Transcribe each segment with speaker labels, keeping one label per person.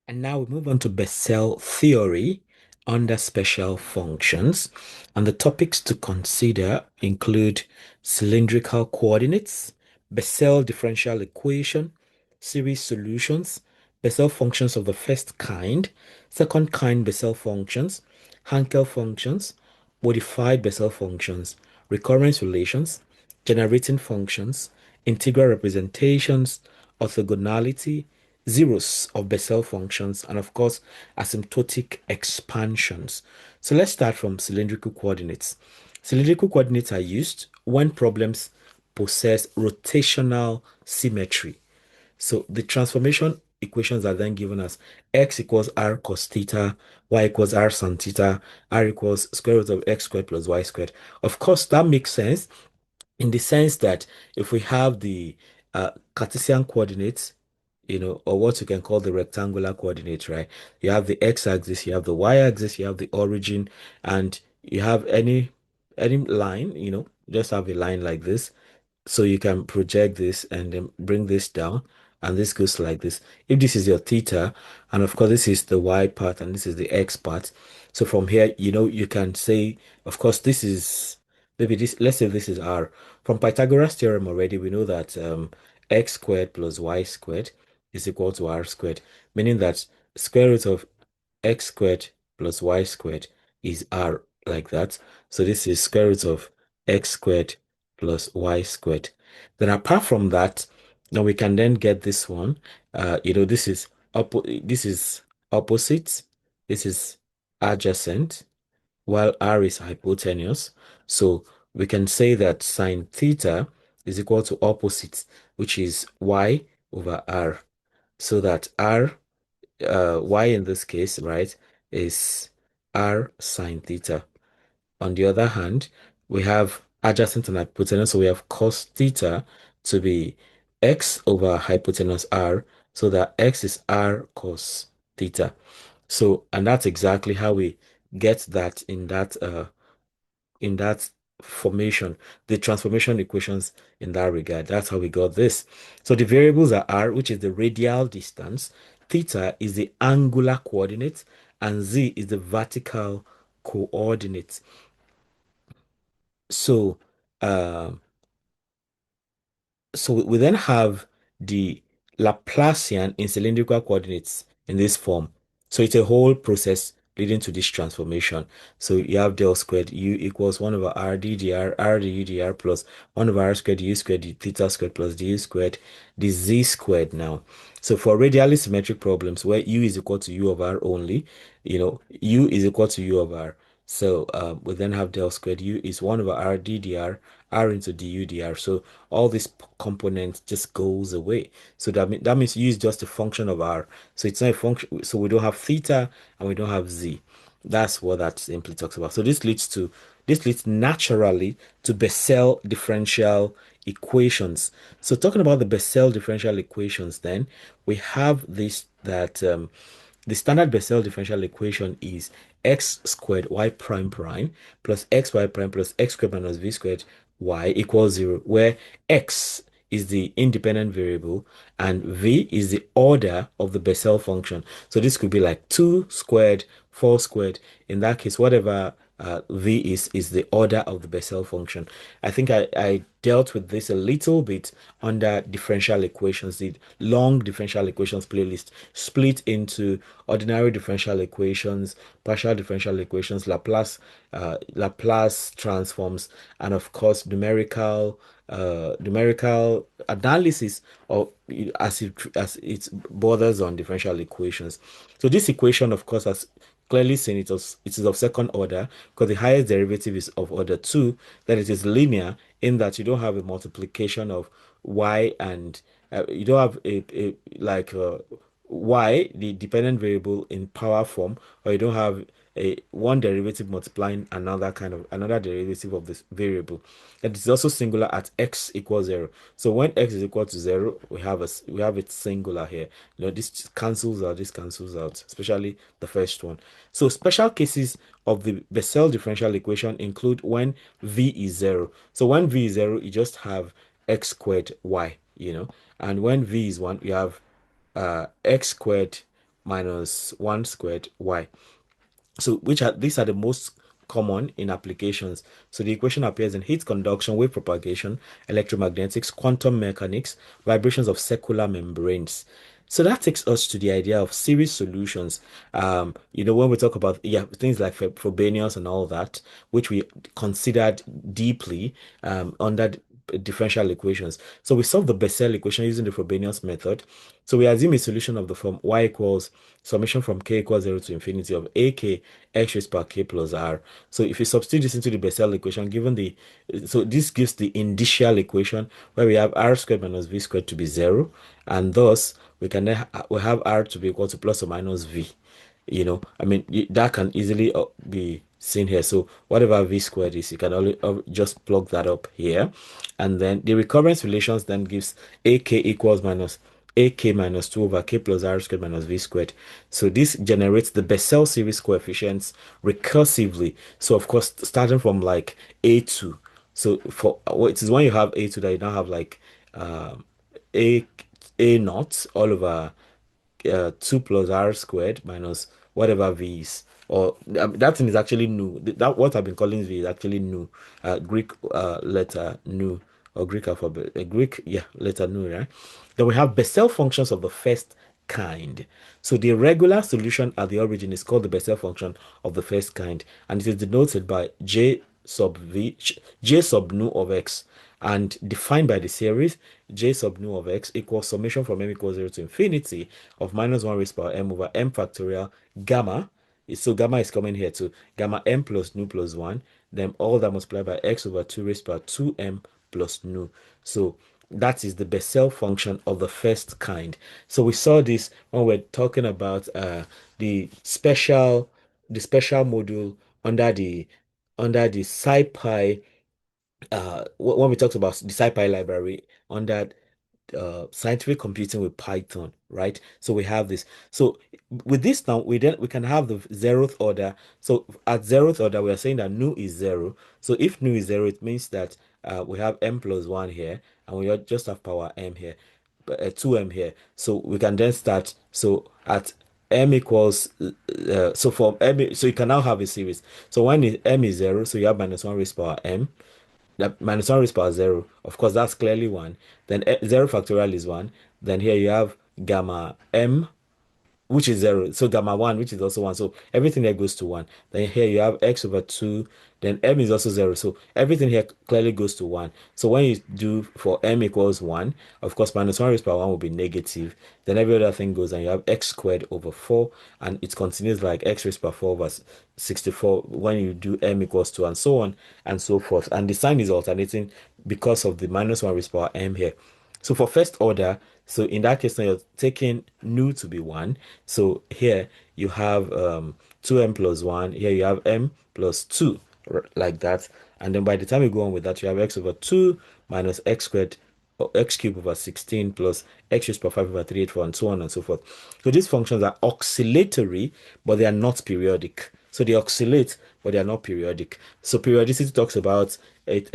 Speaker 1: And now we move on to Bessel theory under special functions. And the topics to consider include cylindrical coordinates, Bessel differential equation, series solutions, Bessel functions of the first kind, second kind Bessel functions, Hankel functions, modified Bessel functions, recurrence relations, generating functions, integral representations, orthogonality, zeros of Bessel functions, and of course, asymptotic expansions. So let's start from cylindrical coordinates. Cylindrical coordinates are used when problems possess rotational symmetry. So the transformation equations are then given as x equals r cos theta, y equals r sin theta, r equals square root of x squared plus y squared. Of course, that makes sense in the sense that if we have the Cartesian coordinates, or what you can call the rectangular coordinates, right? You have the x-axis, you have the y-axis, you have the origin, and you have any line, just have a line like this. So you can project this and then bring this down, and this goes like this. If this is your theta, and of course this is the y part and this is the x part. So from here, you can say, of course, this is maybe this, let's say this is r. From Pythagoras theorem already, we know that x squared plus y squared is equal to r squared, meaning that square root of x squared plus y squared is r, like that. So this is square root of x squared plus y squared. Then apart from that, now we can then get this one. This is opposite, this is adjacent, while r is hypotenuse. So we can say that sine theta is equal to opposite, which is y over r. So that y in this case, right, is r sine theta. On the other hand, we have adjacent and hypotenuse, so we have cos theta to be x over hypotenuse r, so that x is r cos theta. So, and that's exactly how we get that in that formation, the transformation equations in that regard. That's how we got this. So the variables are r, which is the radial distance, theta is the angular coordinate, and z is the vertical coordinate. So, um, so we then have the Laplacian in cylindrical coordinates in this form. So it's a whole process leading to this transformation. So you have del squared u equals 1 over r d dr, r du dr plus 1 over r squared u squared d theta squared plus du squared dz squared now. So for radially symmetric problems where u is equal to u of r only, u is equal to u of r. So we then have del squared u is 1 over r d dr, r into du dr. So all this component just goes away. So that means u is just a function of r. So it's not a function. So we don't have theta and we don't have z. That's what that simply talks about. So this leads naturally to Bessel differential equations. So talking about the Bessel differential equations, then we have this that the standard Bessel differential equation is x squared y prime prime plus xy prime plus x squared minus v squared y equals 0, where x is the independent variable and v is the order of the Bessel function. So this could be like 2 squared, 4 squared. In that case, whatever v is the order of the Bessel function. I think I dealt with this a little bit under differential equations, the long differential equations playlist, split into ordinary differential equations, partial differential equations, Laplace transforms, and of course numerical analysis of as it borders on differential equations. So this equation, of course, has clearly seen it is of second order because the highest derivative is of order 2, then it is linear in that you don't have a multiplication of y and you don't have a like y, the dependent variable in power form, or you don't have a one derivative multiplying another derivative of this variable. It is also singular at x equals 0. So when x is equal to 0, we have it singular here. This cancels out, this cancels out, especially the first one. So special cases of the Bessel differential equation include when v is 0. So when v is 0, you just have x squared y, and when v is 1, you have x squared minus 1 squared y. So which are these are the most common in applications. So the equation appears in heat conduction, wave propagation, electromagnetics, quantum mechanics, vibrations of circular membranes. So that takes us to the idea of series solutions. When we talk about things like Frobenius and all that, which we considered deeply under differential equations. So we solve the Bessel equation using the Frobenius method. So we assume a solution of the form y equals summation from k equals 0 to infinity of ak x raised per k plus r. So if you substitute this into the Bessel equation, so this gives the initial equation where we have r squared minus v squared to be 0, and thus we have r to be equal to plus or minus v. I mean, that can easily be seen here. So whatever v squared is, you can only just plug that up here. And then the recurrence relations then gives ak equals minus ak minus 2 over k plus r squared minus v squared. So this generates the Bessel series coefficients recursively. So of course, starting from like a2. So it is when you have a2 that you now have like a a naught all over 2 plus r squared minus whatever v is. Or that thing is actually nu. That what I've been calling v is actually nu. Greek letter nu, or Greek alphabet. Greek, yeah, letter nu, right? Then we have Bessel functions of the first kind. So the regular solution at the origin is called the Bessel function of the first kind, and it is denoted by j sub nu of x, and defined by the series j sub nu of x equals summation from m equals 0 to infinity of minus 1 raised power m over m factorial gamma. So gamma is coming here to gamma m plus nu plus 1, then all that multiplied by x over 2 raised power 2m plus nu. So that is the Bessel function of the first kind. So we saw this when we're talking about the special module under the SciPy, when we talked about the SciPy library under scientific computing with Python, right? So we have this. So with this now, we can have the zeroth order. So at zeroth order, we are saying that nu is 0. So if nu is 0, it means that we have m plus 1 here, and we just have power m here, 2m here. So we can then start. So at m equals so for m, so you can now have a series. So when m is 0, so you have minus 1 raised power m, that minus 1 raised power 0. Of course, that's clearly 1. Then 0 factorial is 1. Then here you have gamma m, which is 0. So gamma 1, which is also 1. So everything there goes to 1. Then here you have x over 2. Then m is also 0. So everything here clearly goes to 1. So when you do for m equals 1, of course, minus 1 raised power 1 will be negative. Then every other thing goes, and you have x squared over 4. And it continues like x raised power 4 over 64 when you do m equals 2, and so on and so forth. And the sign is alternating because of the minus 1 raised power m here. So for first order, so in that case, now you're taking nu to be 1. So here you have 2m plus 1. Here you have m plus 2, like that. And then by the time you go on with that, you have x over 2 minus x squared, or x cubed over 16 plus x raised power 5 over 384, and so on and so forth. So these functions are oscillatory, but they are not periodic. So they oscillate, but they are not periodic. So periodicity talks about it.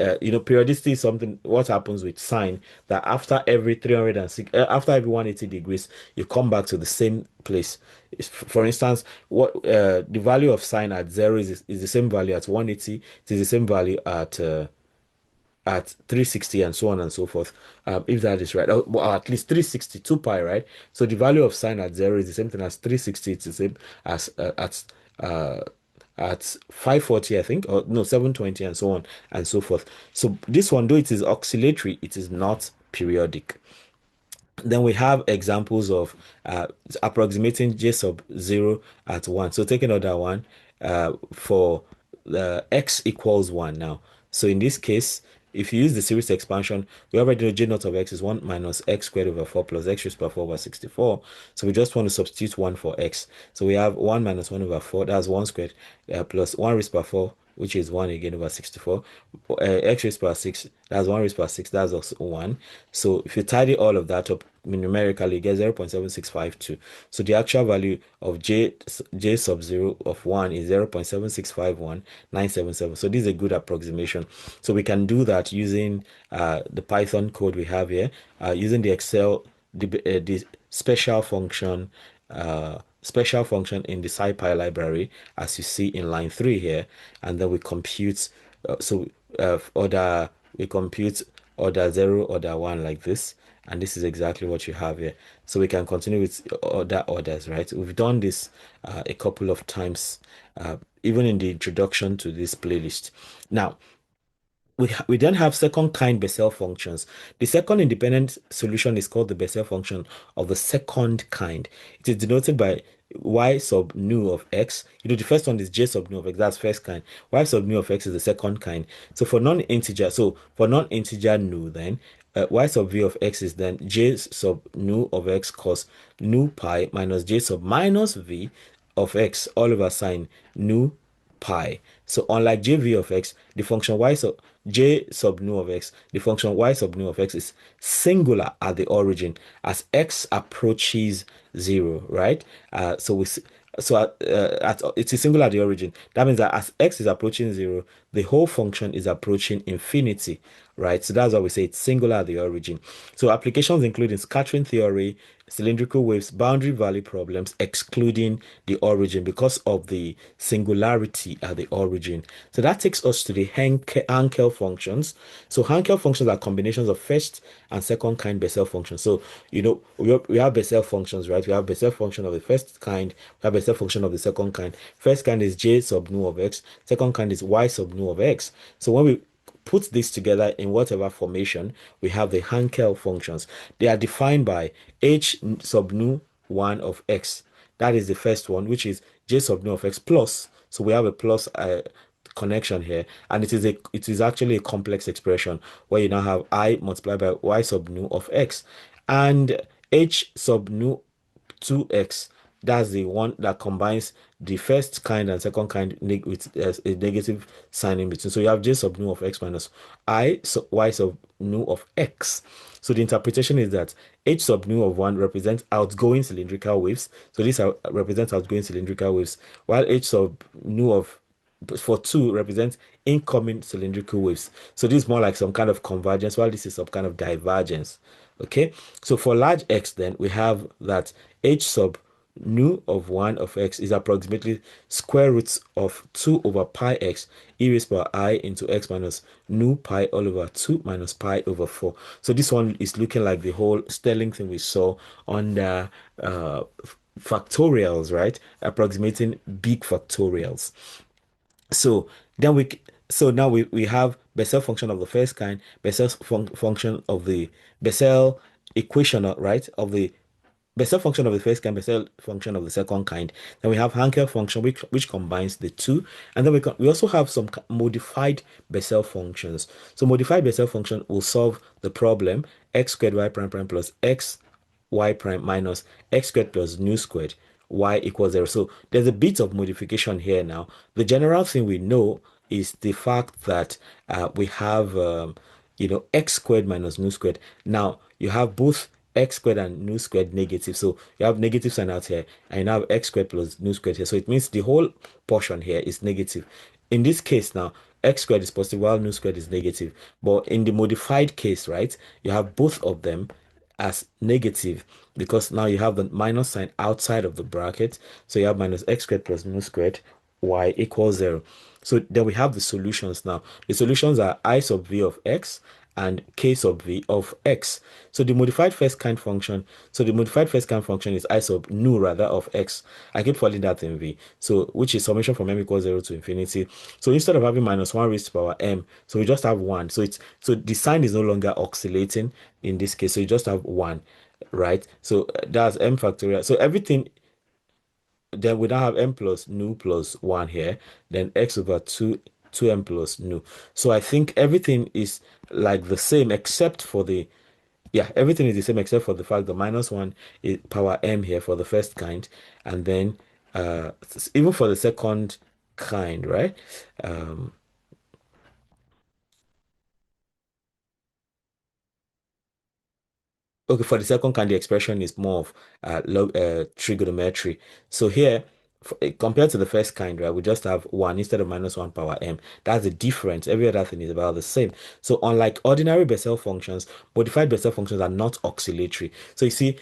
Speaker 1: Periodicity is something, what happens with sine, that after every 306, after every 180 degrees, you come back to the same place. For instance, what the value of sine at 0 is the same value at 180. It is the same value at 360, and so on and so forth, if that is right. Well, at least 362 pi, right? So the value of sine at 0 is the same thing as 360. It's the same as uh, at 540, I think, or no, 720, and so on and so forth. So this one, though it is oscillatory, it is not periodic. Then we have examples of approximating j sub 0 at 1. So take another one for x equals 1 now. So in this case, if you use the series expansion, we already know j naught of x is 1 minus x squared over 4 plus x raised to 4 over 64. So we just want to substitute 1 for x. So we have 1 minus 1 over 4, that's 1 squared, plus 1 raised to 4, which is 1 again over 64. X raised to 6, that's 1 raised to 6, that's also 1. So if you tidy all of that up numerically, you get 0.7652. So the actual value of j sub 0 of 1 is 0.7651977. So this is a good approximation. So we can do that using the Python code we have here, using the Excel, the special function special function in the SciPy library, as you see in line 3 here, and then we compute, order, we compute order 0, order 1 like this, and this is exactly what you have here. So we can continue with other orders, right? We've done this a couple of times, even in the introduction to this playlist. Now, we then have second kind Bessel functions. The second independent solution is called the Bessel function of the second kind. It is denoted by y sub nu of x. The first one is j sub nu of x. That's first kind. Y sub nu of x is the second kind. So for non-integer nu, then y sub v of x is then j sub nu of x cos nu pi minus j sub minus v of x all over sine nu pi. So unlike jv of x, the function y sub j sub nu of x, the function y sub nu of x is singular at the origin as x approaches 0, right? It is singular at the origin. That means that as x is approaching 0, the whole function is approaching infinity, right? So that's why we say it's singular at the origin. So applications including scattering theory, cylindrical waves, boundary value problems, excluding the origin because of the singularity at the origin. So that takes us to the Hankel functions. So Hankel functions are combinations of first and second kind Bessel functions. So, we have Bessel functions, right? We have Bessel function of the first kind, we have Bessel function of the second kind. First kind is j sub nu of x, second kind is y sub nu of x. So when we put this together in whatever formation, we have the Hankel functions. They are defined by h sub nu 1 of x. That is the first one, which is j sub nu of x plus. So we have a plus connection here, and it is actually a complex expression where you now have I multiplied by y sub nu of x, and h sub nu 2x. That's the one that combines the first kind and second kind with a negative sign in between. So you have j sub nu of x minus y sub nu of x. So the interpretation is that h sub nu of 1 represents outgoing cylindrical waves. So this represents outgoing cylindrical waves, while h sub nu of for 2 represents incoming cylindrical waves. So this is more like some kind of convergence, while this is some kind of divergence. Okay, so for large x, then we have that h sub nu of 1 of x is approximately square roots of 2 over pi x e raised by I into x minus nu pi all over 2 minus pi over 4. So this one is looking like the whole Sterling thing we saw on the factorials, right? Approximating big factorials. So then so now we have Bessel function of the first kind, Bessel function of the Bessel equation, right? Of the Bessel function of the first kind, Bessel function of the second kind. Then we have Hankel function, which combines the two. And then we also have some modified Bessel functions. So modified Bessel function will solve the problem x squared y prime prime plus x y prime minus x squared plus nu squared y equals 0. So there's a bit of modification here now. The general thing we know is the fact that we have x squared minus nu squared. Now you have both x squared and nu squared negative. So you have negative sign out here, and you now have x squared plus nu squared here. So it means the whole portion here is negative. In this case now, x squared is positive while nu squared is negative. But in the modified case, right, you have both of them as negative because now you have the minus sign outside of the bracket. So you have minus x squared plus nu squared y equals 0. So then we have the solutions now. The solutions are I sub v of x and k sub v of x. So the modified first kind function, is I sub nu rather of x. I keep calling that in v. So which is summation from m equals 0 to infinity. So instead of having minus 1 raised to power m, so we just have 1. So the sign is no longer oscillating in this case. So you just have 1, right? So that's m factorial. So everything, then we now have m plus nu plus 1 here, then x over 2m plus nu. So I think everything is like the same except for the, yeah, everything is the same except for the fact that minus 1 is power m here for the first kind, and then even for the second kind, right? Um, Okay, for the second kind, the expression is more of trigonometry. So here, compared to the first kind, right, we just have 1 instead of minus 1 power m. That's the difference. Every other thing is about the same. So unlike ordinary Bessel functions, modified Bessel functions are not oscillatory. So you see,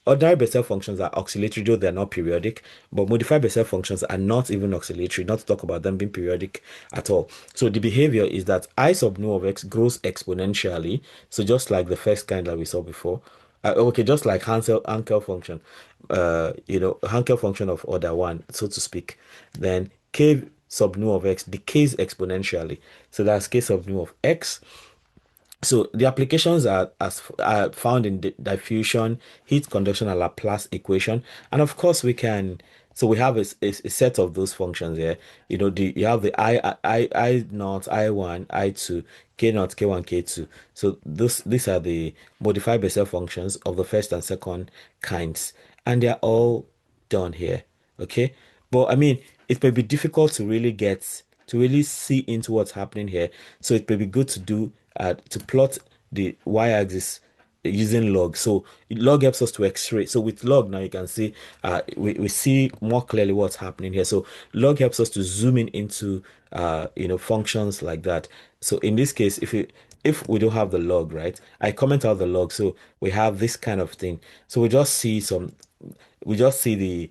Speaker 1: Ordinary Bessel functions are oscillatory, though they're not periodic, but modified Bessel functions are not even oscillatory, not to talk about them being periodic at all. So the behavior is that I sub nu of x grows exponentially. So just like the first kind that we saw before. Okay, just like Hankel function, Hankel function of order one, so to speak. Then k sub nu of x decays exponentially. So that's k sub nu of x. So the applications are found in diffusion, heat conduction, and Laplace equation, and of course we can. So we have a set of those functions here. You have the I naught, I one, I two, K naught, K one, K two. So these are the modified Bessel functions of the first and second kinds, and they are all done here. Okay, but I mean it may be difficult to really see into what's happening here. So it may be good to plot the y-axis using log. So log helps us to x-ray. So with log now you can see we see more clearly what's happening here. So log helps us to zoom in into functions like that. So in this case, if we don't have the log, right? I comment out the log. So we have this kind of thing. So we just see the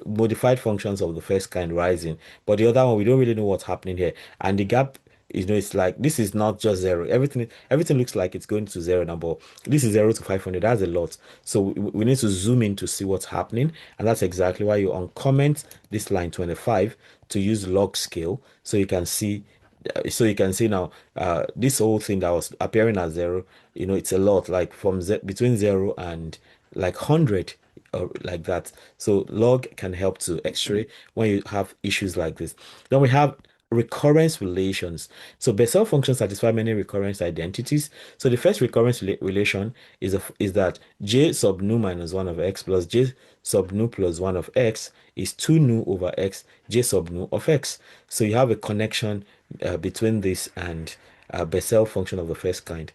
Speaker 1: modified functions of the first kind rising, but the other one we don't really know what's happening here. And the gap, it's like this is not just zero. Everything looks like it's going to zero now, but this is 0 to 500. That's a lot. So we need to zoom in to see what's happening, and that's exactly why you uncomment this line 25 to use log scale, so you can see. So you can see now, this whole thing that was appearing as zero, it's a lot, like between zero and like 100 or like that. So log can help to x-ray when you have issues like this. Then we have recurrence relations. So Bessel functions satisfy many recurrence identities. So the first recurrence relation is that j sub nu minus 1 of x plus j sub nu plus 1 of x is 2 nu over x j sub nu of x. So you have a connection between this and Bessel function of the first kind.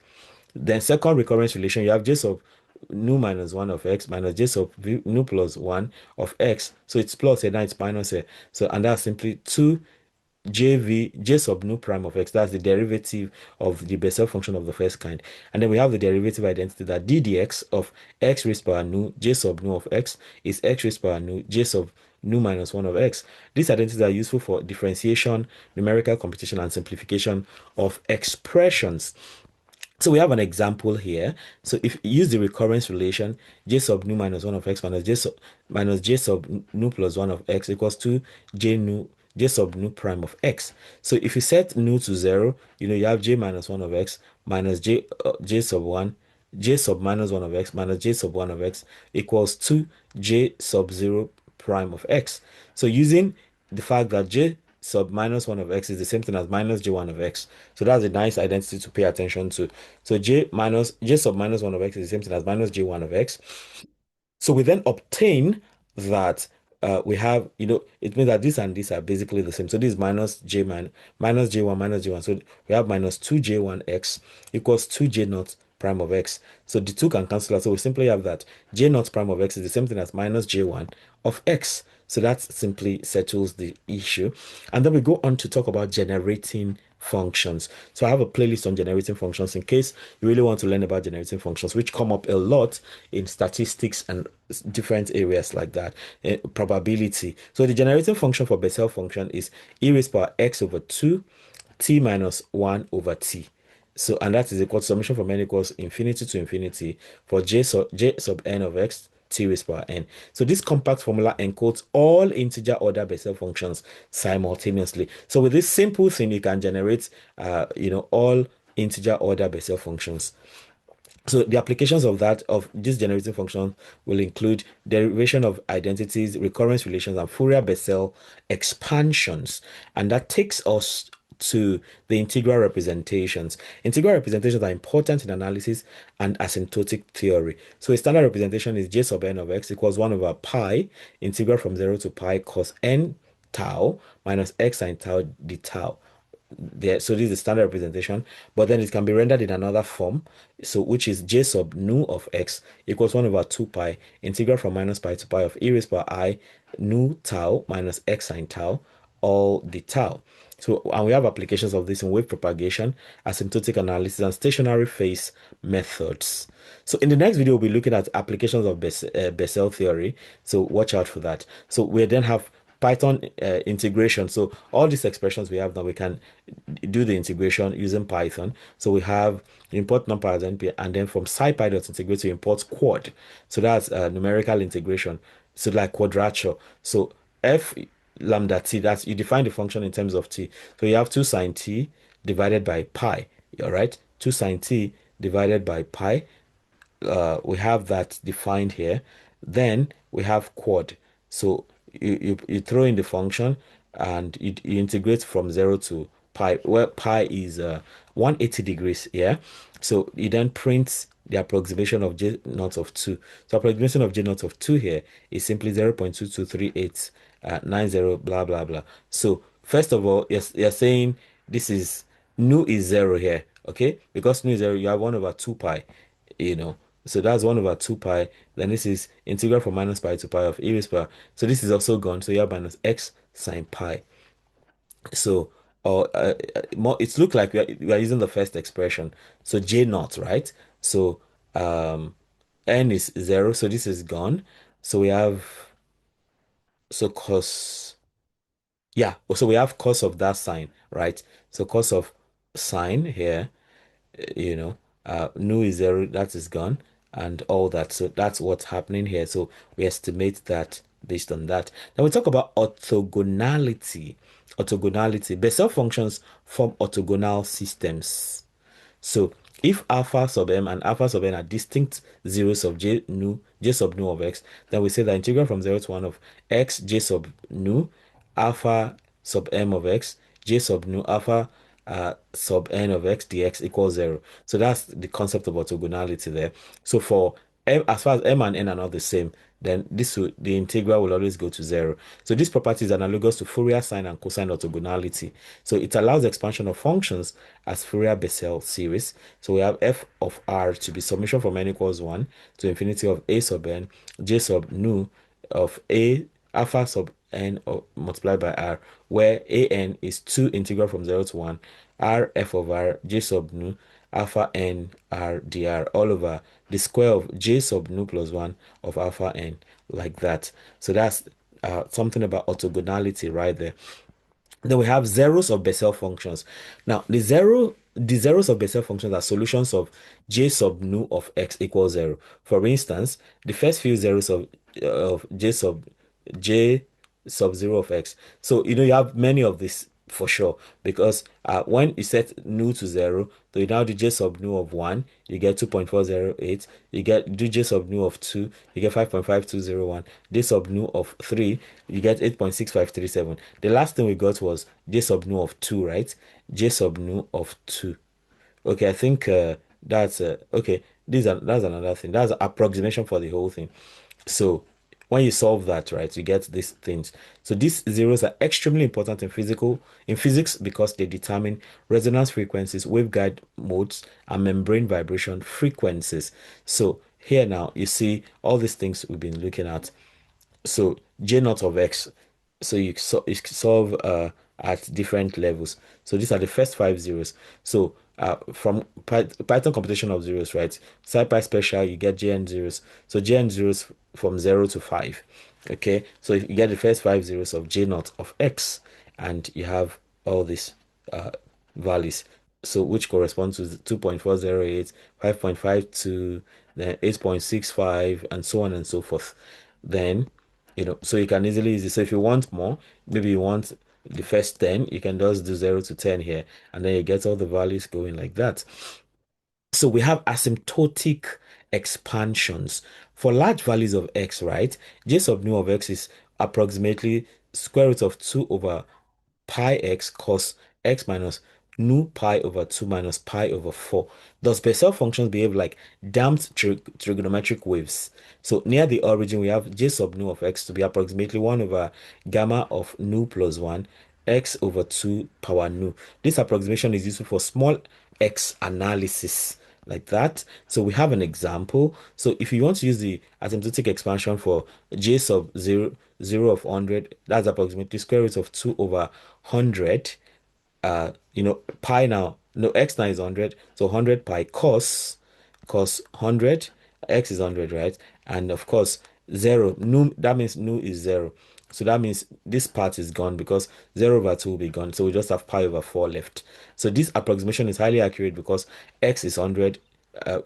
Speaker 1: Then second recurrence relation, you have j sub nu minus 1 of x minus j sub nu plus 1 of x. So it's plus here, now it's minus here. So, and that's simply 2 j sub nu prime of x. That's the derivative of the Bessel function of the first kind. And then we have the derivative identity that d dx of x raised power nu j sub nu of x is x raised power nu j sub nu minus 1 of x. These identities are useful for differentiation, numerical computation, and simplification of expressions. So we have an example here. So if you use the recurrence relation, j sub nu minus 1 of x minus j sub nu plus 1 of x equals to j sub nu prime of x. So if you set nu to 0, you have j minus 1 of x minus j sub 1, j sub minus 1 of x minus j sub 1 of x equals to j sub 0 prime of x. So using the fact that j sub minus 1 of x is the same thing as minus j1 of x. So that's a nice identity to pay attention to. So j sub minus 1 of x is the same thing as minus j1 of x. So we then obtain that we have, it means that this and this are basically the same. So this is minus j1 minus j1. So we have minus 2j1x equals 2j naught prime of x. So the two can cancel out. So we simply have that j naught prime of x is the same thing as minus j1 of x. So that simply settles the issue. And then we go on to talk about generating functions. So I have a playlist on generating functions in case you really want to learn about generating functions, which come up a lot in statistics and different areas like that. Probability. So the generating function for Bessel function is e raised power x over 2 t minus 1 over t. So, and that is equal to summation from n equals infinity to infinity for j sub n of x t raised power n. So this compact formula encodes all integer order Bessel functions simultaneously. So with this simple thing, you can generate, all integer order Bessel functions. So the applications of this generating function will include derivation of identities, recurrence relations, and Fourier Bessel expansions. And that takes us to the integral representations. Integral representations are important in analysis and asymptotic theory. So a standard representation is j sub n of x equals 1 over pi integral from 0 to pi cos n tau minus x sine tau d tau. There, so this is the standard representation, but then it can be rendered in another form, so which is j sub nu of x equals 1 over 2 pi integral from minus pi to pi of e raised power I nu tau minus x sine tau all the tau. So, and we have applications of this in wave propagation, asymptotic analysis, and stationary phase methods. So in the next video, we'll be looking at applications of Bessel theory. So watch out for that. So we then have Python integration. So all these expressions we have now, we can do the integration using Python. So we have import numpy as NP, and then from scipy.integrate to import quad. So that's numerical integration. So like quadrature. So f lambda t, that's you define the function in terms of t. So you have 2 sine t divided by pi. All right, 2 sine t divided by pi, we have that defined here. Then we have quad. So you throw in the function and you integrate from 0 to pi, where pi is 180 degrees. Yeah. So you then print the approximation of J naught of 2. So approximation of J naught of 2 here is simply 0.2238 90 blah blah blah. So first of all, you're saying this is nu is 0 here, okay? Because nu is 0, you have 1 over 2 pi, you know. So that's 1 over 2 pi. Then this is integral from minus pi to pi of e raised power. So this is also gone. So you have minus x sine pi. So, or more, it looks like we are using the first expression. So J naught, right? So n is 0. So this is gone. So we have, so cos, yeah. So we have cos of that sign, right? So cos of sine here, you know, nu is 0, that is gone, and all that. So that's what's happening here. So we estimate that based on that. Then we talk about orthogonality. Orthogonality. Bessel functions form orthogonal systems. So if alpha sub m and alpha sub n are distinct zeros of j sub nu of x, then we say the integral from 0 to 1 of x j sub nu alpha sub m of x j sub nu alpha sub n of x dx equals 0. So that's the concept of orthogonality there. So for m, as far as m and n are not the same, then the integral will always go to 0. So this property is analogous to Fourier sine and cosine orthogonality. So it allows expansion of functions as Fourier Bessel series. So we have f of r to be summation from n equals 1 to infinity of a sub n j sub nu of a alpha sub n multiplied by r, where a n is 2 integral from 0 to 1 r f of r j sub nu alpha n r dr all over the square of j sub nu plus 1 of alpha n, like that. So that's something about orthogonality right there. Then we have zeros of Bessel functions. Now, the zeros of Bessel functions are solutions of j sub nu of x equals 0. For instance, the first few zeros of j sub 0 of x. So, you have many of this for sure, because when you set nu to 0, so you now do j sub nu of 1, you get 2.408. You do j sub nu of 2, you get 5.5201. J sub nu of 3, you get 8.6537. The last thing we got was j sub nu of 2, right? J sub nu of 2. Okay, I think that's okay. That's another thing. That's approximation for the whole thing. So when you solve that, right, you get these things. So these zeros are extremely important in physics because they determine resonance frequencies, waveguide modes, and membrane vibration frequencies. So here now you see all these things we've been looking at. So J naught of X. So you solve at different levels. So these are the first 5 zeros. So from Python computation of zeros, right? SciPy special, you get Jn zeros. So Jn zeros from 0 to 5. Okay, so you get the first 5 zeros of J naught of X, and you have all these uh, values. So which corresponds to 2.408, 5.52, then 8.65, and so on and so forth. Then so you can easily use it. So if you want more, maybe you want the first 10, you can just do 0 to 10 here, and then you get all the values going like that. So we have asymptotic expansions for large values of x, right? J sub nu of x is approximately square root of 2 over pi x cos x minus nu pi over 2 minus pi over 4. Thus, Bessel functions behave like damped trigonometric waves. So near the origin, we have j sub nu of x to be approximately 1 over gamma of nu plus 1 x over 2 power nu. This approximation is useful for small x analysis like that. So we have an example. So if you want to use the asymptotic expansion for j sub 0, 0 of 100, that's approximately square root of 2 over 100. Pi now, no, x now is 100, so 100 pi cos 100 X is 100, right? And of course, zero, nu, that means nu is zero. So that means this part is gone because 0 over 2 will be gone. So we just have pi over 4 left. So this approximation is highly accurate because X is 100,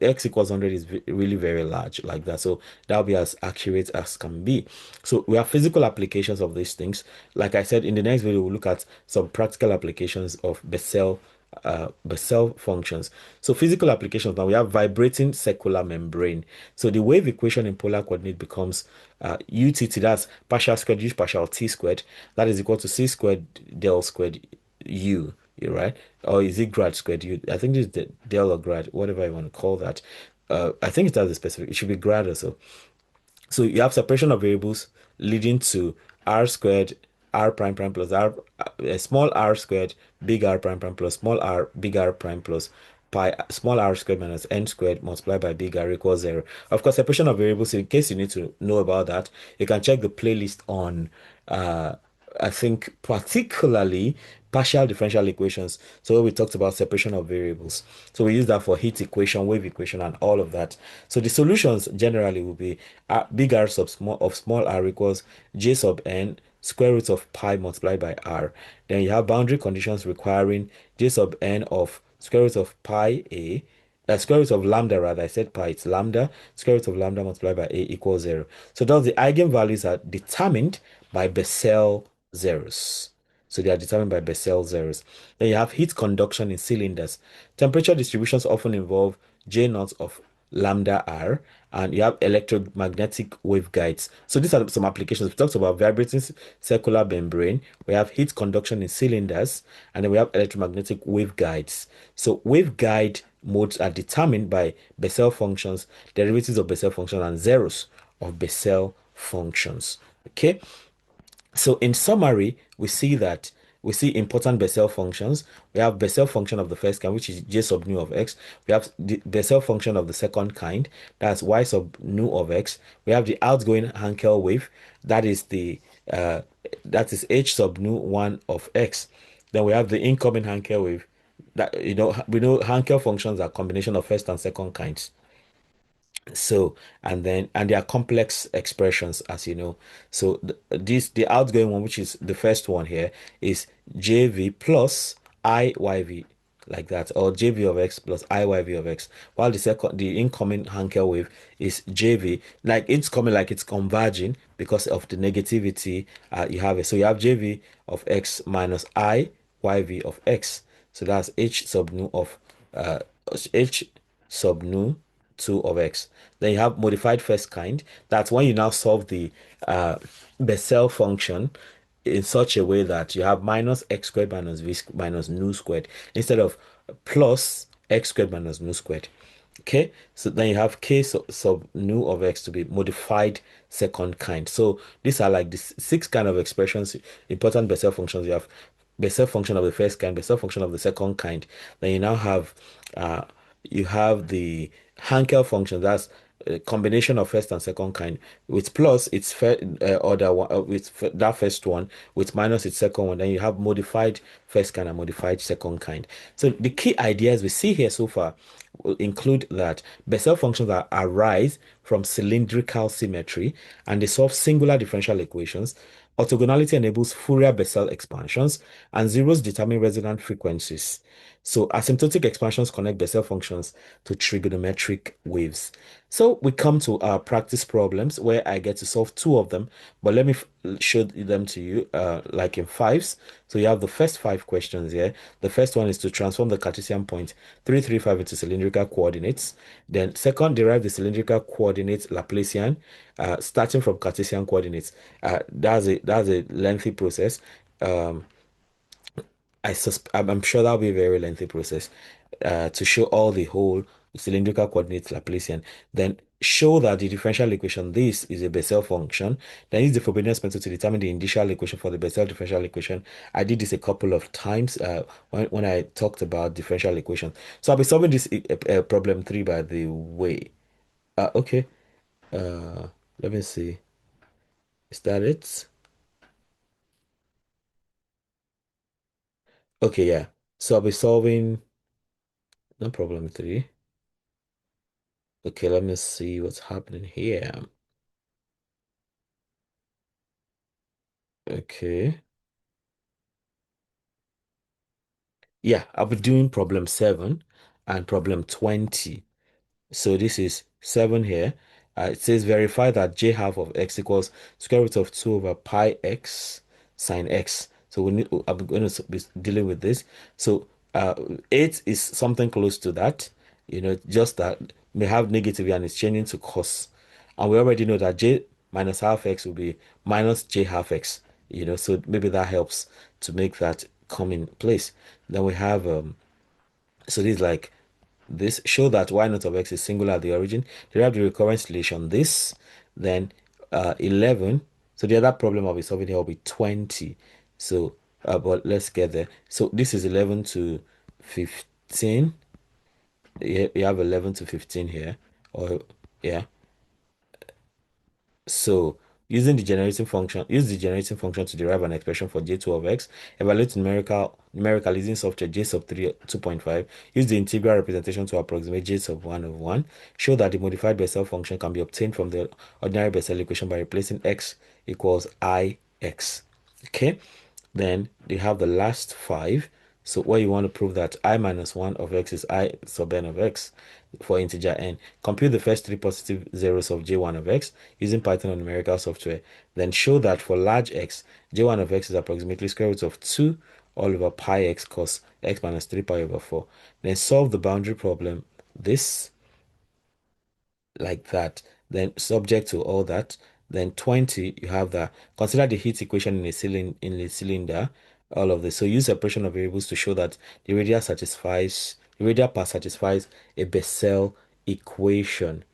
Speaker 1: X equals 100 is really very large like that. So that'll be as accurate as can be. So we have physical applications of these things. Like I said, in the next video, we'll look at some practical applications of Bessel functions. So physical applications, now we have vibrating circular membrane. So the wave equation in polar coordinate becomes UTT, that's partial squared u partial t squared, that is equal to c squared del squared u, right? Or is it grad squared u? I think it's the del or grad, whatever you want to call that. I think it has a specific, it should be grad or so. So you have separation of variables leading to r squared r prime prime plus r small r squared big R prime prime plus small r big R prime plus pi small r squared minus n squared multiplied by big R equals 0. Of course, separation of variables, in case you need to know about that, you can check the playlist on I think particularly partial differential equations. So we talked about separation of variables. So we use that for heat equation, wave equation, and all of that. So the solutions generally will be big R sub small r equals j sub n square root of pi multiplied by r. Then you have boundary conditions requiring j sub n of square root of pi a square root of lambda, rather, I said pi, it's lambda, square root of lambda multiplied by a equals 0. So thus the eigenvalues are determined by Bessel zeros. So they are determined by Bessel zeros. Then you have heat conduction in cylinders. Temperature distributions often involve J naught of lambda r, and you have electromagnetic waveguides. So these are some applications. We talked about vibrating circular membrane. We have heat conduction in cylinders, and then we have electromagnetic waveguides. So waveguide modes are determined by Bessel functions, derivatives of Bessel functions, and zeros of Bessel functions. Okay. So in summary, we see important Bessel functions. We have Bessel function of the first kind, which is j sub nu of x. We have the Bessel function of the second kind, that's y sub nu of x. We have the outgoing Hankel wave, that is the that is h sub nu 1 of x. Then we have the incoming Hankel wave. That we know Hankel functions are combination of first and second kinds. So, and they are complex expressions, as you know. So the outgoing one, which is the first one here, is JV plus IYV, like that, or JV of X plus IYV of X. While the incoming Hankel wave is JV, like it's coming, like it's converging because of the negativity you have it. So you have JV of X minus IYV of X. So that's H sub nu of uh H sub nu 2 of x. Then you have modified first kind. That's when you now solve the Bessel function in such a way that you have minus x squared minus minus nu squared instead of plus x squared minus nu squared. Okay, so then you have k sub nu of x to be modified second kind. So these are like the six kind of expressions, important Bessel functions. You have Bessel function of the first kind, Bessel function of the second kind. Then uh you have the Hankel function, that's a combination of first and second kind, with plus its order one with that first one, with minus its second one. Then you have modified first kind and modified second kind. So the key ideas we see here so far will include that Bessel functions arise from cylindrical symmetry, and they solve singular differential equations. Orthogonality enables Fourier Bessel expansions, and zeros determine resonant frequencies. So asymptotic expansions connect Bessel functions to trigonometric waves. So we come to our practice problems where I get to solve two of them, but let me show them to you like in fives. So you have the first five questions here. The first one is to transform the Cartesian point 335 into cylindrical coordinates. Then second, derive the cylindrical coordinate Laplacian starting from Cartesian coordinates. That's a lengthy process. Um, I'm sure that'll be a very lengthy process to show all the whole cylindrical coordinates Laplacian. Then show that the differential equation, this is a Bessel function. Then use the Frobenius method to determine the initial equation for the Bessel differential equation. I did this a couple of times when I talked about differential equations. So I'll be solving this problem 3, by the way. Okay. Uh, let me see. Is that it? Okay, yeah. So I'll be solving no problem 3. Okay, let me see what's happening here. Okay. Yeah, I'll be doing problem 7 and problem 20. So this is 7 here. It says verify that j half of x equals square root of 2 over pi x sine x. So I'm going to be dealing with this. So 8 is something close to that. Just that may have negative and it's changing to cos. And we already know that j minus half x will be minus j half x. So maybe that helps to make that come in place. Then we have so this is like this show that y naught of x is singular at the origin. Derive the recurrence relation. This, then 11. So the other problem I'll be solving here will be 20. So, but let's get there. So this is 11 to 15. You have 11 to 15 here. Or, yeah. So use the generating function to derive an expression for j2 of x. Evaluate numerical using software j sub 3 2.5. Use the integral representation to approximate j sub 1 of 1. Show that the modified Bessel function can be obtained from the ordinary Bessel equation by replacing x equals ix. Okay, then they have the last 5. So where you want to prove that I minus 1 of x is I sub n of x for integer n. Compute the first 3 positive zeros of j1 of x using Python or numerical software. Then show that for large x, j1 of x is approximately square root of 2 all over pi x cos x minus 3 pi over 4. Then solve the boundary problem. This like that, then subject to all that, then 20 you have that. Consider the heat equation in a cylinder, all of this. So use separation of variables to show that the radial part satisfies a Bessel equation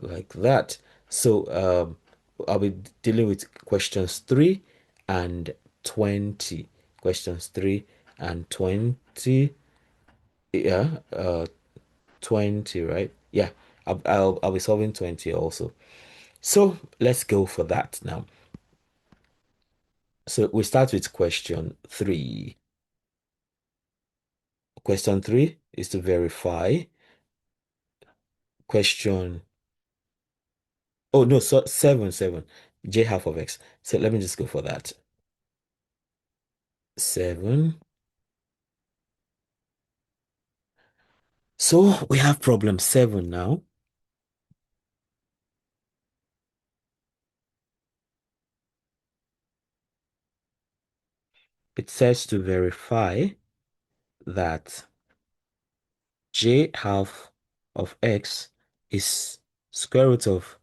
Speaker 1: like that. So I'll be dealing with questions 3 and 20. Questions 3 and 20. Yeah, 20, right? Yeah, I'll be solving 20 also. So let's go for that now. So we start with question 3. Question 3 is to verify. Question, oh no, so 7, j half of x. So let me just go for that. 7. So we have problem 7 now. It says to verify that j half of x is square root of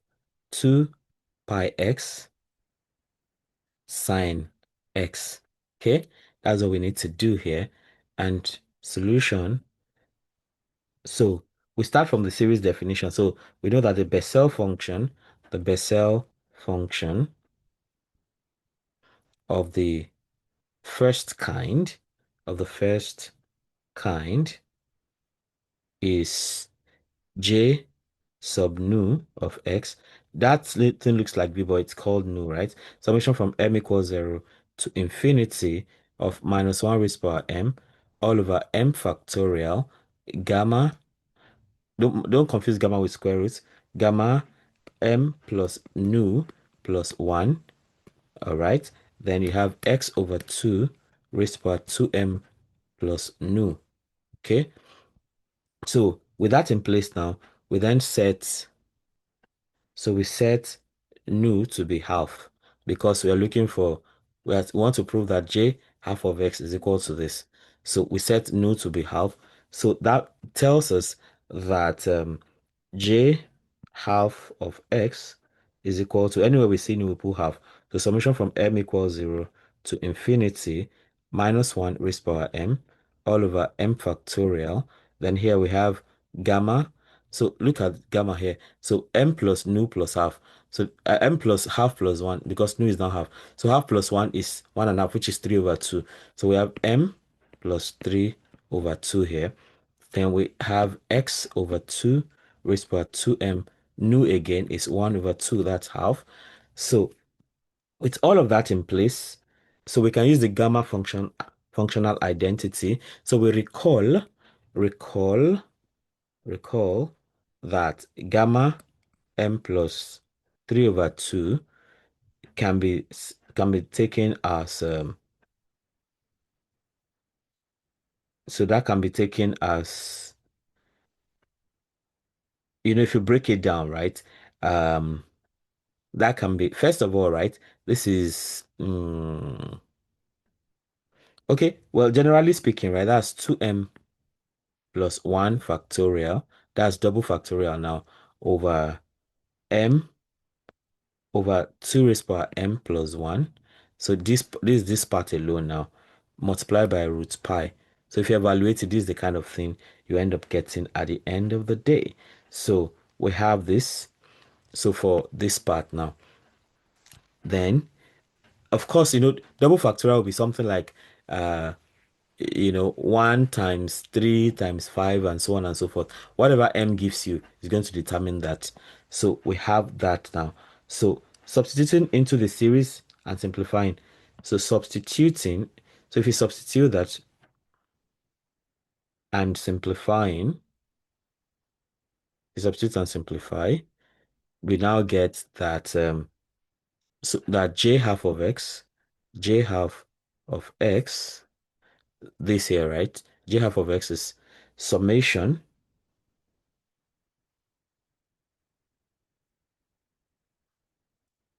Speaker 1: 2 pi x sine x. Okay, that's what we need to do here. And solution. So we start from the series definition. So we know that the Bessel function of the first kind, of the first kind is j sub nu of x. That thing looks like b, but it's called nu, right? Summation from m equals 0 to infinity of minus 1 raised power m all over m factorial gamma. Don't confuse gamma with square roots. Gamma m plus nu plus 1. All right. Then you have x over 2 raised to power 2m plus nu. Okay. So with that in place now, we then set so we set nu to be half because we are looking for, we want to prove that j half of x is equal to this. So we set nu to be half. So that tells us that j half of x is equal to, anywhere we see nu, we put half. So summation from m equals 0 to infinity minus 1 raised power m all over m factorial. Then here we have gamma. So look at gamma here. So m plus nu plus half. So m plus half plus 1 because nu is now half. So half plus 1 is 1 and a half, which is 3 over 2. So we have m plus 3 over 2 here. Then we have x over 2 raised by 2m. Nu again is 1 over 2, that's half. So with all of that in place, so we can use the gamma functional identity. So we recall that gamma m plus 3 over 2 can be taken as so that can be taken as, if you break it down, right? Um, that can be, first of all, right? This is okay. Well, generally speaking, right? That's 2m plus 1 factorial. That's double factorial now over m over 2 raised power m plus 1. So this is this part alone now, multiplied by root pi. So if you evaluate it, this is the kind of thing you end up getting at the end of the day. So we have this. So for this part now, then of course, double factorial will be something like 1 times 3 times 5 and so on and so forth. Whatever m gives you is going to determine that. So we have that now. So substituting into the series and simplifying. So substituting, so if you substitute that and simplifying, you substitute and simplify, we now get that so that j half of x, j half of x, this here, right? J half of x is summation.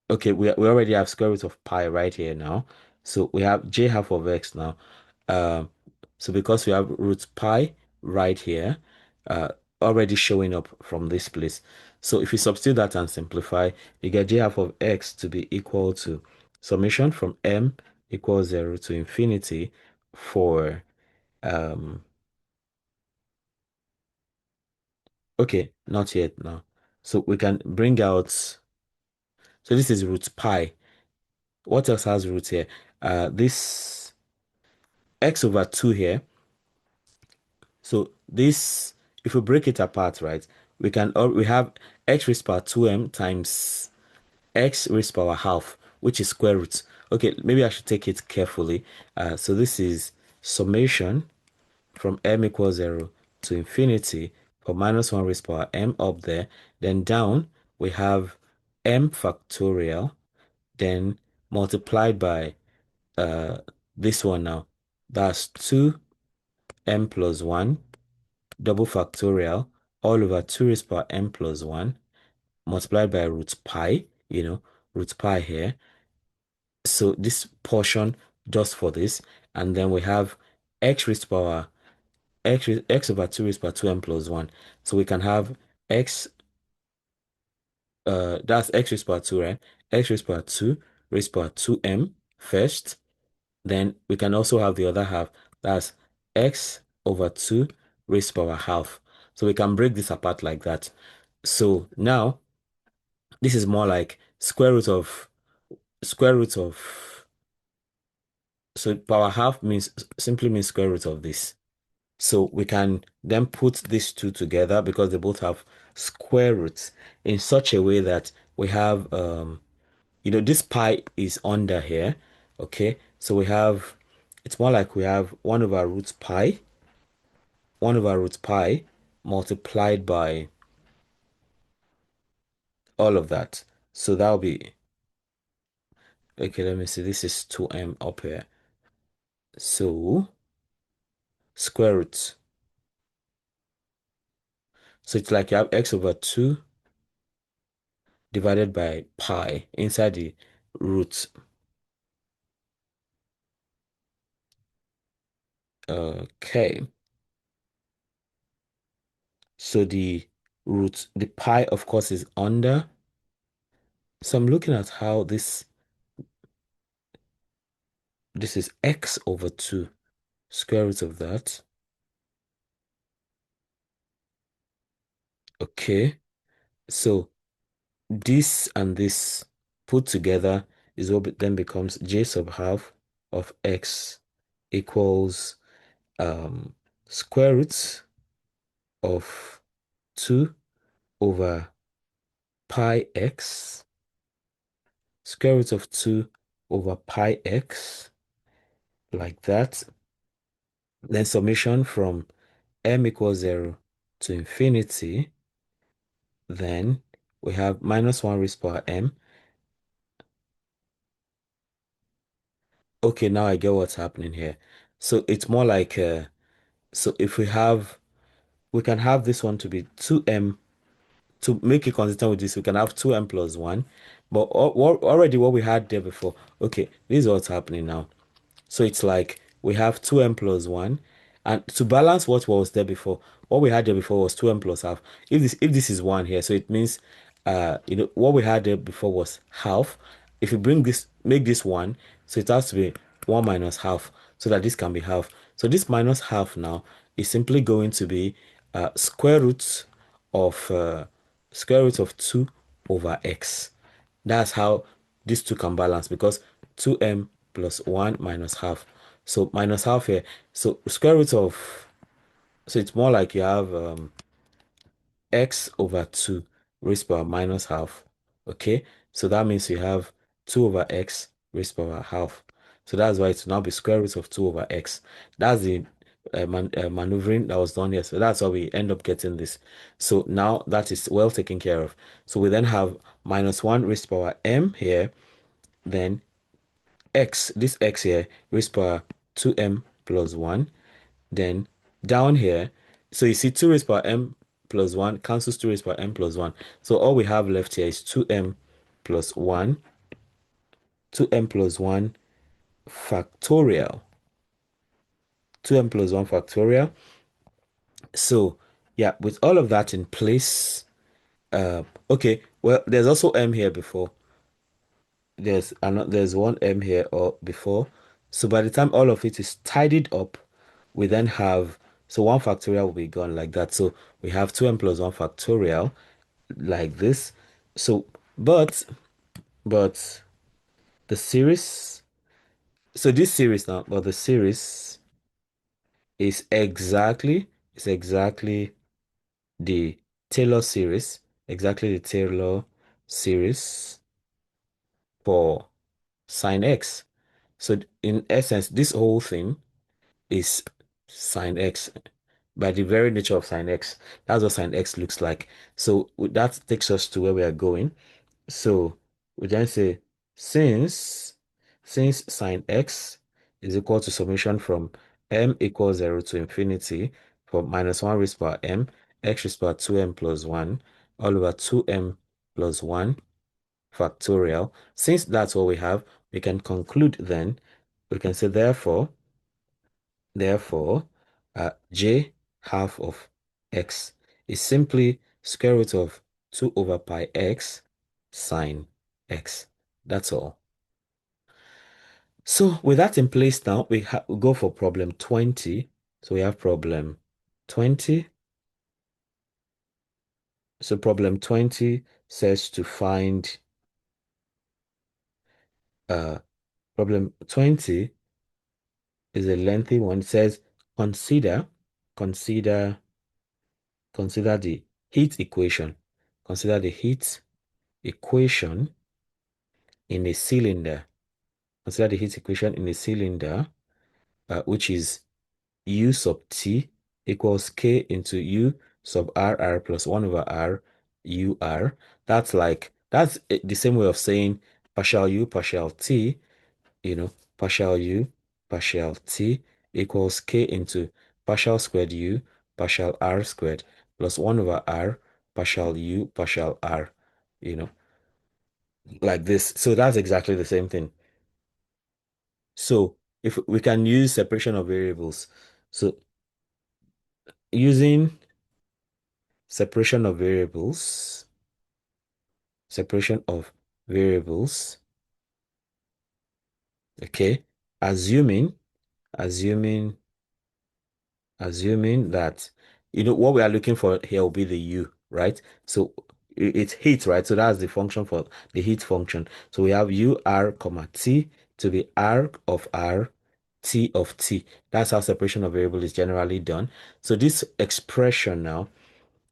Speaker 1: Okay, we already have square root of pi right here now. So we have j half of x now. Um, so because we have root pi right here, uh, already showing up from this place. So if you substitute that and simplify, you get j half of x to be equal to summation from m equals 0 to infinity for okay, not yet now. So we can bring out, so this is root pi. What else has root here? This x over 2 here. So this, if we break it apart, right, we have x raised power 2m times x raised power half, which is square root. Okay, maybe I should take it carefully. So this is summation from m equals 0 to infinity for minus 1 raised power m up there. Then down, we have m factorial, then multiplied by this one now. That's 2m plus 1 double factorial all over 2 raised power m plus 1 multiplied by root pi, root pi here. So this portion just for this, and then we have x raised power x over 2 raised power 2m plus 1. So we can have x, that's x raised power 2, right? X raised power 2 raised power 2m first. Then we can also have the other half. That's x over 2 raised power half. So we can break this apart like that. So now this is more like square root of, so power half means simply means square root of this. So we can then put these two together because they both have square roots in such a way that we have this pi is under here. Okay, so we have, it's more like we have 1 over root pi, 1 over root pi multiplied by all of that. So that'll be, okay, let me see, this is 2m up here. So square root. So it's like you have x over 2 divided by pi inside the root. Okay. So the pi, of course, is under. So I'm looking at how this is x over 2, square root of that. Okay. So this and this put together is what then becomes j sub half of x equals square root of 2 over pi x, square root of 2 over pi x, like that. Then summation from m equals 0 to infinity Then we have minus 1 raised power m. Okay, now I get what's happening here. So it's more like, so if we can have this one to be 2m. To make it consistent with this, we can have 2m plus 1. But already what we had there before. Okay, this is what's happening now. So it's like we have 2m plus 1. And to balance what was there before, what we had there before was 2m plus half. If this is 1 here, so it means what we had there before was half. If you make this 1, so it has to be 1 minus half, so that this can be half. So this minus half now is simply going to be square root of 2 over x. That's how these two can balance, because 2m plus 1 minus half. So minus half here. So square root of, so it's more like you have x over 2 raised power minus half. Okay, so that means you have 2 over x raised power half. So that's why it's now be square root of 2 over x. That's the maneuvering that was done here. So that's how we end up getting this. So now that is well taken care of. So we then have minus 1 raised power m here. Then x, this x here, raised power 2m plus 1. Then down here, so you see 2 raised power m plus 1 cancels 2 raised power m plus 1. So all we have left here is 2m plus 1, 2m plus 1 factorial. 2m plus 1 factorial. So yeah, with all of that in place, okay, well, there's also m here before. There's one m here or before. So by the time all of it is tidied up, we then have, so 1 factorial will be gone like that. So we have 2m plus 1 factorial like this. So but the series, so this series now, but the series is exactly the Taylor series, exactly the Taylor series for sine x. So in essence, this whole thing is sine x by the very nature of sine x. That's what sine x looks like. So that takes us to where we are going. So we then say since sine x is equal to summation from m equals 0 to infinity from minus 1 raised power m x raised power 2m plus 1 all over 2m plus 1 factorial. Since that's what we have, we can conclude then, we can say therefore, j half of x is simply square root of 2 over pi x sine x. That's all. So with that in place now, we go for problem 20. So we have problem 20. So problem 20 says to find, uh, problem 20 is a lengthy one. It says consider, consider, consider the heat equation. Consider the heat equation in a cylinder. Consider the heat equation in a cylinder, which is U sub T equals K into U sub R plus 1 over R UR. That's the same way of saying partial U, partial T, partial U, partial T equals K into partial squared U, partial R squared plus 1 over R, partial U, partial R, you know, like this. So that's exactly the same thing. So if we can use separation of variables, so using separation of variables, separation of variables, okay, assuming, assuming, assuming that, what we are looking for here will be the U, right? So it's heat, right? So that's the function for the heat function. So we have U R comma T to be R of R, T of T. That's how separation of variable is generally done. So this expression now,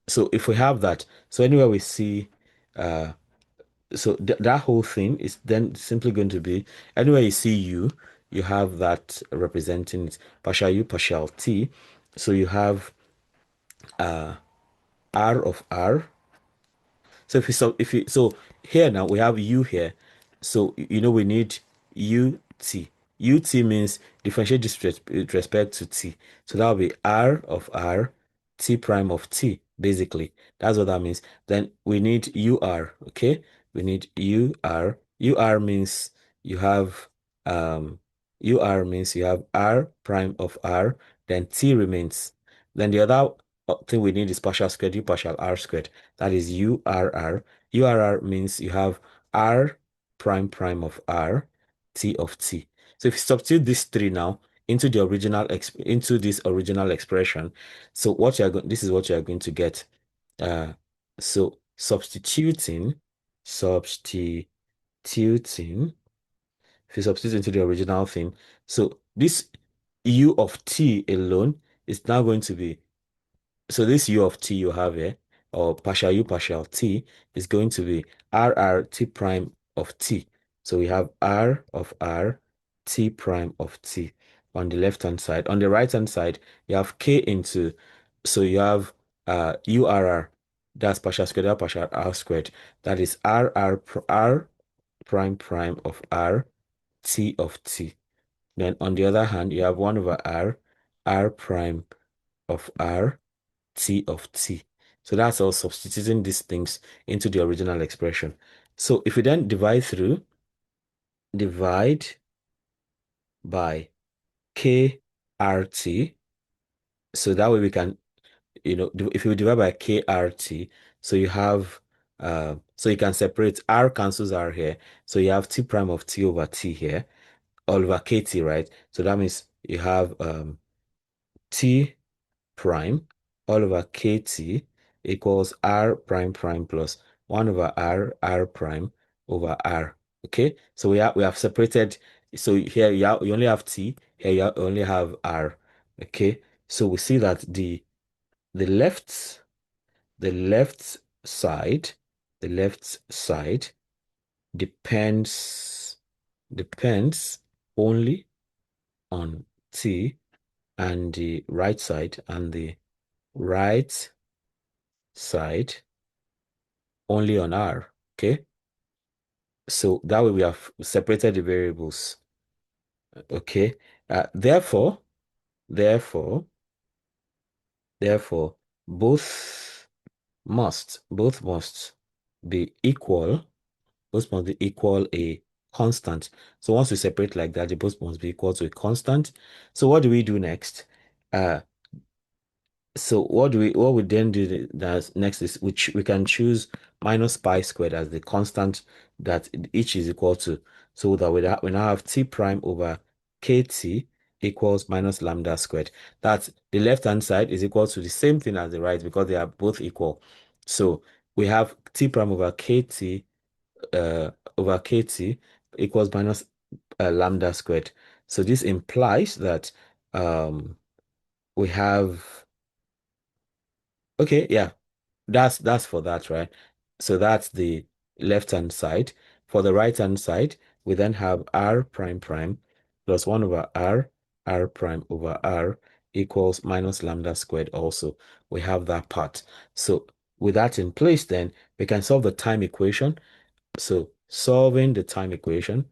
Speaker 1: so if we have that, so anywhere we see, so that whole thing is then simply going to be, anywhere you see U, you have that representing it, partial U, partial T. So you have R of R, So if you here now we have u here. So we need ut. Ut means differentiate this with respect to t. So that will be r of r, t prime of t, basically. That's what that means. Then we need ur, okay? We need ur. Ur means you have r prime of r, then t remains. Then the other thing we need is partial squared, u partial r squared. That is URR. URR means you have R prime prime of R, T of T. So if you substitute these three now into this original expression, so this is what you are going to get. Uh, so substituting, if you substitute into the original thing, so this U of T alone is now going to be, so this u of t you have here, or partial u partial t, is going to be r t prime of t. So we have r of r t prime of t on the left hand side. On the right hand side, you have k into, so you have urr, that's partial squared r partial r squared. That is r prime prime of r t of t. Then on the other hand, you have 1 over r prime of r t of t. So that's all substituting these things into the original expression. So if we then divide by krt, so that way we can, if you divide by krt, so you have, so you can separate, r cancels r here. So you have t prime of t over t here, all over kt, right? So that means you have t prime all over kt equals r prime prime plus 1 over r prime over r. Okay, so we have separated. So here you only have t, here you only have r. Okay, so we see that the left the left side the left side depends only on t, and the right side and the right side only on R. Okay. So that way we have separated the variables. Okay. Therefore, therefore, therefore, both must be equal. Both must be equal a constant. So once we separate like that, they both must be equal to a constant. So what do we do next? Uh, So what we then do that next is, which we can choose minus pi squared as the constant that each is equal to, so that we now have t prime over kt equals minus lambda squared. That's the left hand side is equal to the same thing as the right because they are both equal. So we have t prime over kt equals minus lambda squared. So this implies that we have, okay, yeah, that's for that, right? So that's the left hand side. For the right hand side, we then have r prime prime plus 1 over r prime over r equals minus lambda squared also. We have that part. So with that in place, then we can solve the time equation. So solving the time equation.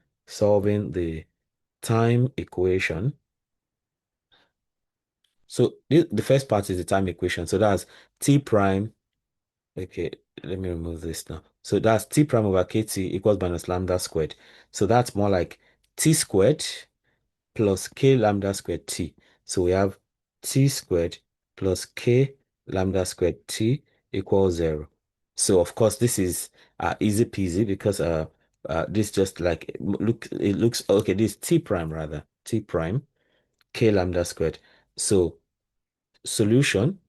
Speaker 1: So the first part is the time equation. So that's t prime. Okay, let me remove this now. So that's t prime over kt equals minus lambda squared. So that's more like t squared plus k lambda squared t. So we have t squared plus k lambda squared t equals 0. So of course this is easy peasy because this just like it looks okay. This t prime rather, t prime k lambda squared. So solution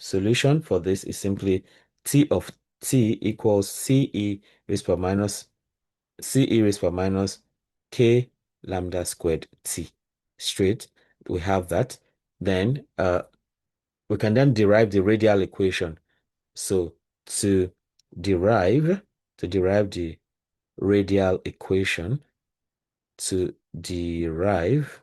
Speaker 1: Solution for this is simply t of t equals ce raised per minus k lambda squared t. Straight, we have that. Then we can then derive the radial equation. So to derive the radial equation, to derive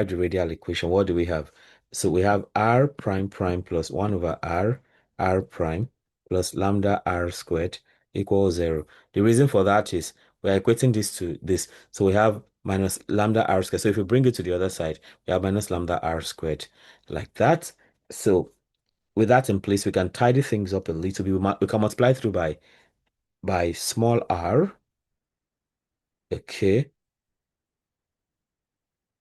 Speaker 1: the radial equation, what do we have? So we have r prime prime plus 1 over r prime plus lambda r squared equals 0. The reason for that is we're equating this to this. So we have minus lambda r squared. So if we bring it to the other side, we have minus lambda r squared like that. So with that in place, we can tidy things up a little bit. We can multiply through by small r. Okay.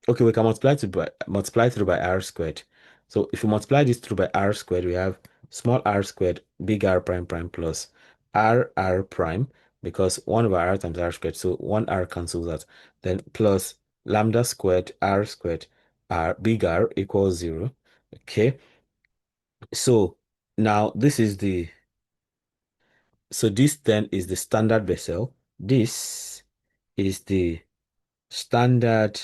Speaker 1: Okay, we can multiply through by r squared. So if we multiply this through by r squared, we have small r squared, big R prime prime plus r prime, because 1 over r times r squared. So 1 r cancels that. Then plus lambda squared r squared r big R equals 0. Okay. So now this then is the standard Bessel. This is the standard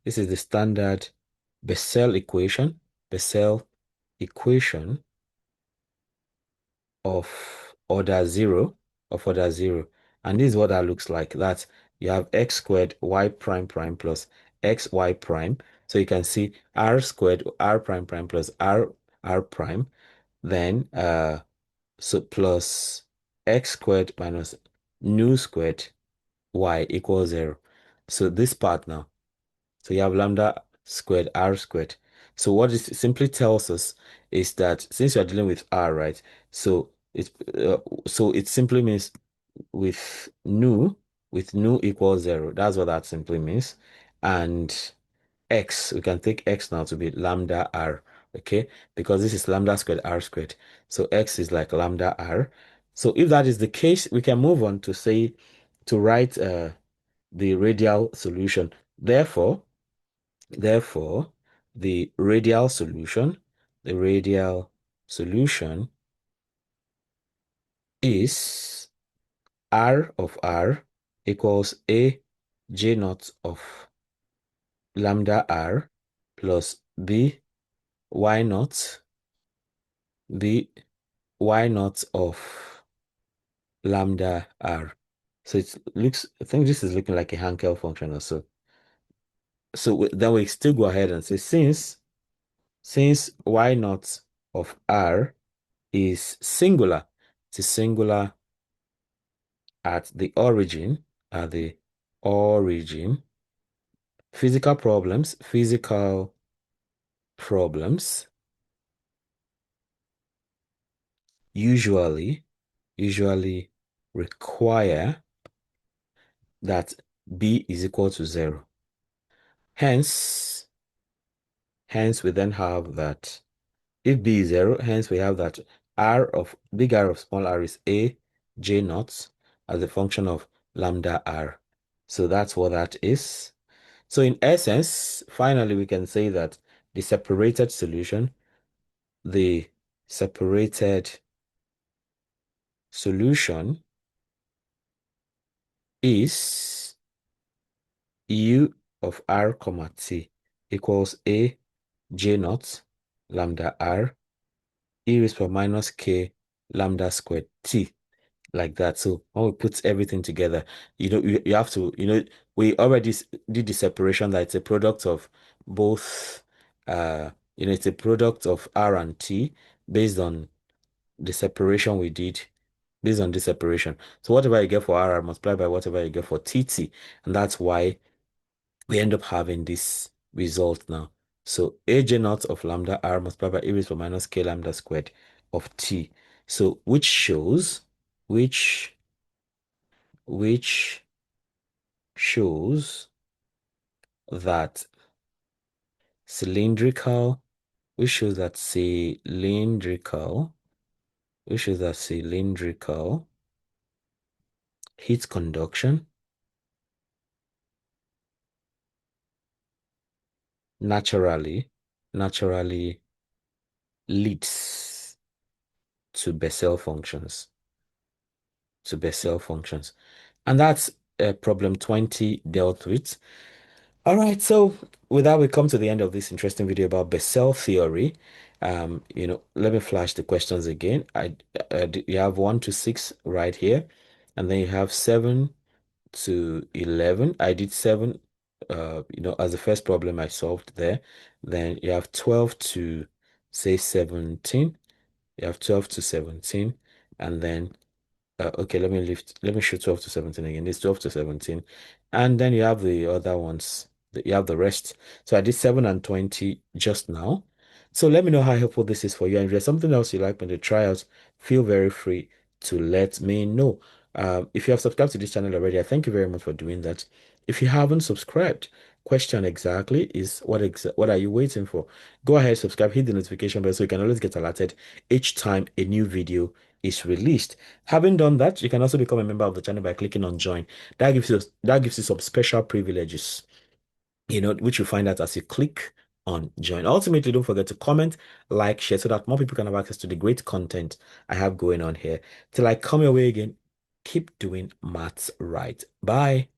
Speaker 1: This is the standard Bessel equation, Bessel equation of order zero. And this is what that looks like. That you have x squared y prime prime plus xy prime. So you can see r squared r prime prime plus r prime. Then so plus x squared minus nu squared y equals 0. So this part now. So you have lambda squared r squared. So what it simply tells us is that since we are dealing with r, right? So it simply means with nu equals 0. That's what that simply means. And x, we can take x now to be lambda r, okay? Because this is lambda squared r squared. So x is like lambda r. So if that is the case, we can move on to say to write the radial solution. Therefore, the radial solution is R of R equals A J naught of lambda R plus B Y naught B Y naught of lambda R. So I think this is looking like a Hankel function or so. So then we still go ahead and say since Y naught of R is singular, it is singular at the origin, physical problems usually require that b is equal to 0. Hence we then have that if b is 0, hence we have that big R of small r is a j naught as a function of lambda r. So that's what that is. So in essence, finally, we can say that the separated solution is u of r comma t equals a j naught lambda r e raised to minus k lambda squared t, like that. So when we put everything together, you have to, we already did the separation that it's a product of both, it's a product of R and T based on the separation we did, based on this separation. So whatever you get for R multiplied by whatever you get for TT. And that's why we end up having this result now. So AJ naught of lambda R multiplied by e raised to minus k lambda squared of T. So which which shows that cylindrical, which shows that cylindrical heat conduction naturally leads to Bessel functions, And that's problem 20 dealt with. All right, so with that, we come to the end of this interesting video about Bessel theory. Let me flash the questions again. You have 1 to 6 right here, and then you have 7 to 11. I did 7 as the first problem I solved there. Then you have 12 to say 17. You have 12 to 17, and then okay, let me show 12 to 17 again. It's 12 to 17. And then you have the other ones. You have the rest. So I did 7 and 20 just now. So let me know how helpful this is for you. And if there's something else you'd like me to try out, feel very free to let me know. If you have subscribed to this channel already, I thank you very much for doing that. If you haven't subscribed, question exactly is what are you waiting for? Go ahead, subscribe, hit the notification bell so you can always get alerted each time a new video is released. Having done that, you can also become a member of the channel by clicking on join. That gives you some special privileges, which you find out as you click on join. Ultimately, don't forget to comment, like, share so that more people can have access to the great content I have going on here. Till I come your way again, keep doing maths right. Bye.